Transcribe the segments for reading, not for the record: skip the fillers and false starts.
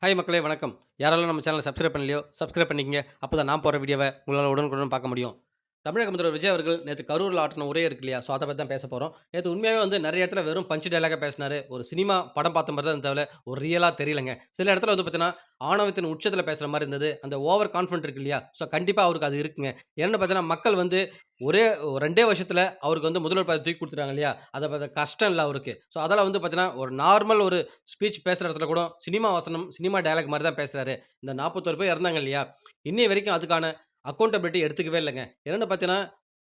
Hi மக்களே வணக்கம். யாரெல்லாம் நம்ம சேனலை சப்ஸ்கிரைப் பண்ணலையோ சப்ஸ்கிரைப் பண்ணிக்கங்க. அப்போ தான் நான் போகிற வீடியோவை உங்களால் உடனுக்குடன் பார்க்க முடியும். தமிழக முதல்வர் விஜய் அவர்கள் நேற்று கரூரில் ஆற்றின உரை இருக்கு இல்லையா? ஸோ அதை பற்றி தான் பேச போகிறோம். நேற்று உண்மையாகவே வந்து நிறைய இடத்துல வெறும் பஞ்ச் டயலாக பேசினாரு. ஒரு சினிமா படம் பார்த்த மாதிரி தான் தவிர ஒரு ரியலாக தெரியலங்க. சில இடத்துல வந்து பார்த்தீங்கன்னா ஆணவத்தின் உச்சத்தில் பேசுகிற மாதிரி இருந்தது. அந்த ஓவர் கான்ஃபிடென்ட் இருக்கு இல்லையா? ஸோ கண்டிப்பாக அவருக்கு அது இருக்குங்க. என்னென்னு பார்த்தீங்கன்னா மக்கள் வந்து ஒரே 2 வருஷத்தில் அவருக்கு வந்து முதல்வர் பதவி தூக்கி கொடுத்துட்டாங்க இல்லையா? அதை பார்த்த கஷ்டம் இல்லை அவருக்கு. ஸோ அதெல்லாம் வந்து பார்த்தீங்கன்னா ஒரு நார்மல் ஒரு ஸ்பீச் பேசுகிற இடத்துல கூட சினிமா வசனம், சினிமா டயலாக் மாதிரி தான் பேசுகிறாரு. இந்த 41 பேர் இறந்தாங்க இல்லையா? இன்னைய வரைக்கும் அதுக்கான அக்கவுண்டபிலிட்டி எடுத்துக்கவே இல்லைங்க. என்னென்னு பார்த்தீங்கன்னா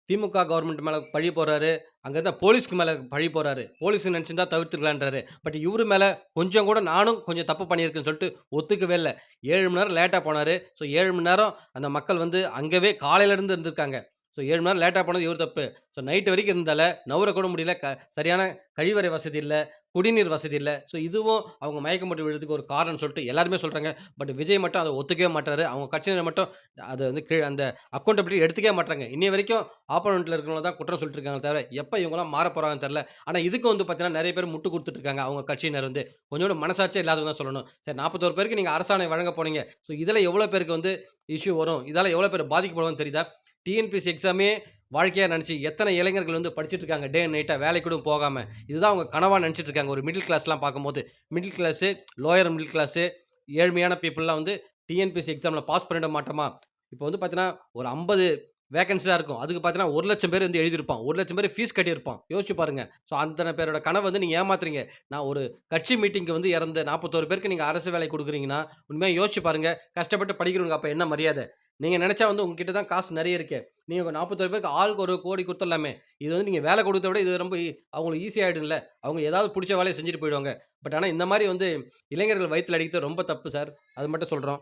திமுக கவர்மெண்ட் மேல பழி போடுறாரு. அங்க இருந்த போலீஸ்க்கு மேல பழி போடுறாரு. போலீஸ் நினைச்சிருந்தா தவிர்த்துக்கலான்றாரு. பட் இவரு மேல கொஞ்சம் கூட நானும் கொஞ்சம் தப்பு பண்ணியிருக்கேன்னு சொல்லிட்டு ஒத்துக்கவே இல்ல. 7 மணி நேரம் லேட்டா போனாரு. ஸோ 7 மணி நேரம் அந்த மக்கள் வந்து அங்கவே காலையில இருந்து இருந்திருக்காங்க. ஸோ 7 மணி நேரம் லேட்டா போனது இவரு தப்பு. ஸோ நைட் வரைக்கும் இருந்தால நவுர கூட முடியல. சரியான கழிவறை வசதி இல்ல. குடிநீர் வசதி இல்ல. ஸோ இதுவும் அவங்க மயக்கம் போட்டு விழுறதுக்கு ஒரு காரணம்னு சொல்லிட்டு எல்லாருமே சொல்றாங்க. பட் விஜய் மட்டும் அத ஒத்துக்கவே மாட்றாரு. அவங்க கட்சியினர் மட்டும் அத வந்து அந்த அக்கவுண்டபிலிட்டி எடுத்துக்கவே மாட்றாங்க. இன்னைய வரைக்கும் ஆப்போனன்ட்ல இருக்கிறவங்க தான் குற்றம் சொல்லிட்டு இருக்காங்க தவிர, எப்ப இவங்கலாம் மாறப் போறாங்கன்னு தெரியல. ஆனா இதுக்கு வந்து பார்த்தீங்கன்னா, நெறைய பேர் முட்டு குடுத்துட்டு இருக்காங்க. அவங்க கட்சியினர் வந்து. கொஞ்சோண்டு மனசாட்சியே இல்லாதவங்க தான் சொல்லணும். சரி 41 பேருக்கு நீங்க அரசாணை வழங்க போனீங்க. ஸோ இதுல எவ்வளோ பேருக்கு வந்து இஷ்யூ வரும்? இதால எவ்வளோ பேர் பாதிக்கப்படுவாங்கன்னு தெரியுதா? டிஎன்பிஎஸ்சி எக்ஸாமே வாழ்க்கையா நெனச்சு எத்தனை இளைஞர்கள் வந்து படிச்சுட்டு இருக்காங்க. டே அண்ட் நைட்டா வேலைக்கு கூட போகாம. இதுதான் அவங்க கனவா நெனச்சுட்டு இருக்காங்க. ஒரு மிடில் கிளாஸ்லாம் பார்க்கும்போது. Middle class, lower middle class, ஏழ்மையான பீப்பிள்லாம் வந்து டிஎன்பிஎஸ்சி எக்ஸாம்ல பாஸ் பண்ணிட மாட்டோமா? இப்போ வந்து பார்த்தீங்கன்னா, ஒரு 50 வேக்கன்சி தான் இருக்கும். அதுக்கு பார்த்தீங்கன்னா, 1,00,000 பேர் வந்து எழுதியிருப்பான். 1,00,000 பேர் ஃபீஸ் கட்டியிருப்பான். யோசிச்சு பாருங்க. ஸோ அத்தன பேரோட கனவ வந்து நீங்க ஏமாத்துறீங்க. நான் ஒரு கட்சி மீட்டிங்க்கு வந்து இறந்த 41 பேருக்கு நீங்க அரசு வேலை குடுக்குறீங்கன்னா, உண்மையா யோசிச்சு பாருங்க. கஷ்டப்பட்டு படிக்கிறவனுக்கு அப்ப என்ன மரியாதை? நீங்க நெனச்சா வந்து உங்ககிட்ட தான் காசு நெறைய இருக்கே. நீங்க 41 பேருக்கு ஆளுக்கு 1,00,00,000 குடுத்துடலாமே. இது வந்து நீங்க வேலை குடுக்கறத விட இது ரொம்ப அவங்களுக்கு ஈஸி ஆயிடும்ல. அவங்க ஏதாவது புடிச்ச வேலைய செஞ்சுட்டு போயிடுவாங்க. பட் ஆனா இந்த மாரி வந்து இளைஞர்கள் வயித்துல அடிக்கிறது ரொம்ப தப்பு சார். அது மட்டும் சொல்றோம்.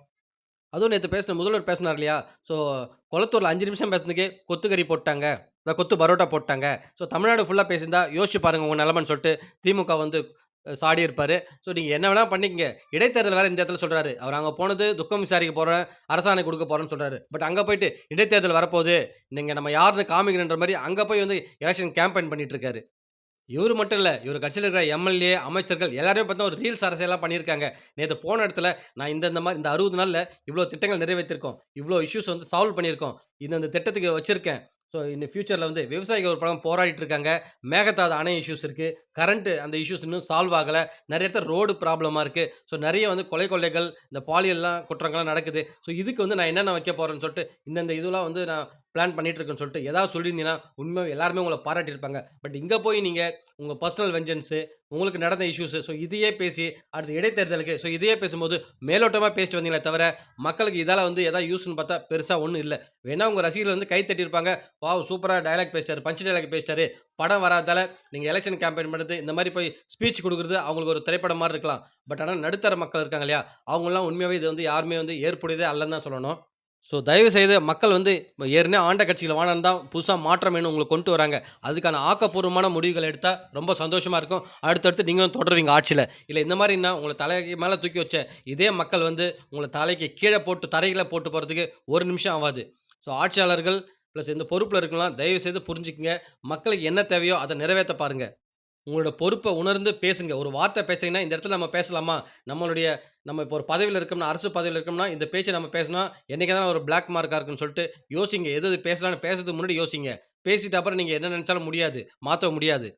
அதுவும் நேத்து பேசின முதல்வர் பேசினார் இல்லையா? ஸோ கொளத்தூர்ல 5 நிமிஷம் பேசுனதுக்கே கொத்துக்கறி போட்டாங்க. கொத்து பரோட்டா போட்டாங்க. ஸோ தமிழ்நாடு ஃபுல்லா பேசியிருந்தா யோசிச்சு பாருங்க உங்க நெலமன்னு சொல்ட்டு திமுக வந்து சாடியிருப்பாரு. ஸோ நீங்க என்ன வேணா பண்ணிக்கங்க. இடைத்தேர்தல் வேற இந்த இடத்துல சொல்றாரு. அவர் அங்க போனது துக்கம் விசாரிக்க போறேன், அரசாணை குடுக்க போறேன்னு சொல்றாரு. பட் அங்க போயிட்டு இடைத்தேர்தல் வரப்போது. நீங்க நம்ம யாருன்னு காமிக்கணுன்ற மாரி அங்க போய் வந்து எலக்ஷன் கேம்பெயின் பண்ணிட்டு இருக்காரு. இவரு மட்டும் இல்ல. இவரு கட்சியில இருக்கிற எம்எல்ஏ, அமைச்சர்கள் எல்லாருமே பார்த்தா ஒரு ரீல்ஸ் அரசியல்லாம் பண்ணியிருக்காங்க. நேத்து போன இடத்துல நான் இந்த மாரி இந்த 60 நாள்ல இவ்ளோ திட்டங்கள் நிறைவேத்தியிருக்கோம். இவ்ளோ இஷ்யூஸ் வந்து சால்வ் பண்ணியிருக்கோம். இந்த திட்டத்துக்கு வச்சிருக்கேன். ஸோ இந்த ஃபியூச்சர்ல வந்து விவசாயிகள் ஒரு பக்கம் போராடிட்டு இருக்காங்க. மேகதாது அணை இஷ்யூஸ் இருக்கு. கரண்ட் அந்த இஷ்யூஸ் இன்னும் சால்வ் ஆகல. நெறைய இடத்துல ரோடு ப்ராப்ளமா இருக்கு. ஸோ நெறைய வந்து கொலைகள், இந்த பாலியல்லாம் குற்றங்கள்லாம் நடக்குது. ஸோ இதுக்கு வந்து நான் என்னென்ன வைக்க போறேன்னு சொல்லிட்டு, இந்த இதெல்லாம் வந்து நான் பிளான் பண்ணிட்டு இருக்கேன்னு சொல்லிட்டு ஏதாவது சொல்லியிருந்தீங்கன்னா, உண்மையாவே எல்லாருமே உங்கள பாராட்டியிருப்பாங்க. பட் இங்க போய் நீங்க உங்க பர்சனல் வெஞ்சன்ஸ் உங்களுக்கு நடந்த இஷ்யூஸ் ஸோ இதையே பேசி அடுத்து இடைத்தேர்தலுக்கு ஸோ இதையே பேசும்போது மேலோட்டமா பேசிட்டு வந்தீங்களே தவிர, மக்களுக்கு இதால வந்து ஏதாவது யூஸ்ன்னு பார்த்தா பெருசா ஒண்ணும் இல்ல. வேணா உங்க ரசிகர்கள் வந்து கை தட்டியிருப்பாங்க. வாவ்! சூப்பரா டயலாக் பேசிட்டாரு. பஞ்ச் டயலாக் பேசிட்டாரு. படம் வராததால நீங்க எலக்ஷன் கேம்பெயின் பண்றது, இந்த மாரி போய் ஸ்பீச் குடுக்குறது அவங்களுக்கு ஒரு திரைப்படம் மாரி இருக்கலாம். பட் ஆனா நடுத்தர மக்கள் இருக்காங்க இல்லையா? அவங்கலாம் உண்மையாவே இது வந்து யாருமே வந்து ஏற்புடையதே அல்லன்னு தான் சொல்லணும். ஸோ தயவு செய்து மக்கள் வந்து ஏற்கனவே ஆண்ட கட்சியில வேணான்னு தான் புதுசா மாற்றம் வேணும் உங்களுக்கு கொண்டு வராங்க. அதுக்கான ஆக்கப்பூர்வமான முடிவுகள் எடுத்தா ரொம்ப சந்தோஷமா இருக்கும். அடுத்தடுத்து நீங்களும் தொடருவீங்க ஆட்சியில. இல்ல இந்த மாரின்னா உங்கள தலைக்கு மேல தூக்கி வச்ச இதே மக்கள் வந்து உங்கள தலைக்கு கீழ போட்டு தரையில போட்டு போறதுக்கு 1 நிமிஷம் ஆவாது. ஸோ ஆட்சியாளர்கள் பிளஸ் இந்த பொறுப்புல இருக்கவங்கலாம் தயவு செய்து புரிஞ்சுக்கங்க. மக்களுக்கு என்ன தேவையோ அத நிறைவேத்த பாருங்க. உங்களோட பொறுப்ப உணர்ந்து பேசுங்க. ஒரு வார்த்தை பேசுறீங்கன்னா, இந்த இடத்துல நம்ம பேசலாமா? நம்மளுடைய நம்ம இப்போ ஒரு பதவியில இருக்கோம்னா, அரசு பதவியில இருக்கோம்னா, இந்த பேச்ச நம்ம பேசினா, என்னைக்கா இருந்தாலும் ஒரு பிளாக் மார்க்கா இருக்குன்னு சொல்லிட்டு யோசிங்க. எது எது பேசலாம்னு பேசுறதுக்கு முன்னாடி யோசிங்க. பேசிட்ட அப்புறம் நீங்க என்ன நெனச்சாலும் முடியாது. மாத்த முடியாது.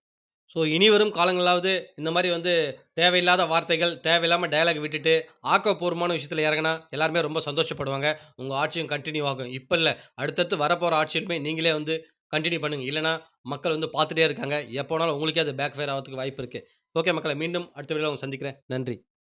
ஸோ இனி வரும் காலங்களாவது இந்த மாரி வந்து தேவையில்லாத வார்த்தைகள், தேவையில்லாம டயலாக் விட்டுட்டு, ஆக்கப்பூர்வமான விஷயத்துல இறங்குனா, எல்லாருமே ரொம்ப சந்தோஷப்படுவாங்க. உங்க ஆட்சியும் கன்டின்யூ ஆகும். இப்ப இல்ல. அடுத்தடுத்து வரப்போற ஆட்சியிலுமே நீங்களே வந்து கன்டின்யூ பண்ணுங்க. இல்லன்னா, மக்கள் வந்து பார்த்துட்டே இருக்காங்க. எப்போ வேணாலும் உங்களுக்கே அது பேக் ஃபயர் ஆவறதுக்கு வாய்ப்பு இருக்கு. ஓகே மக்களே, மீண்டும் அடுத்த வீடியோல உங்கள சந்திக்கிறேன். நன்றி.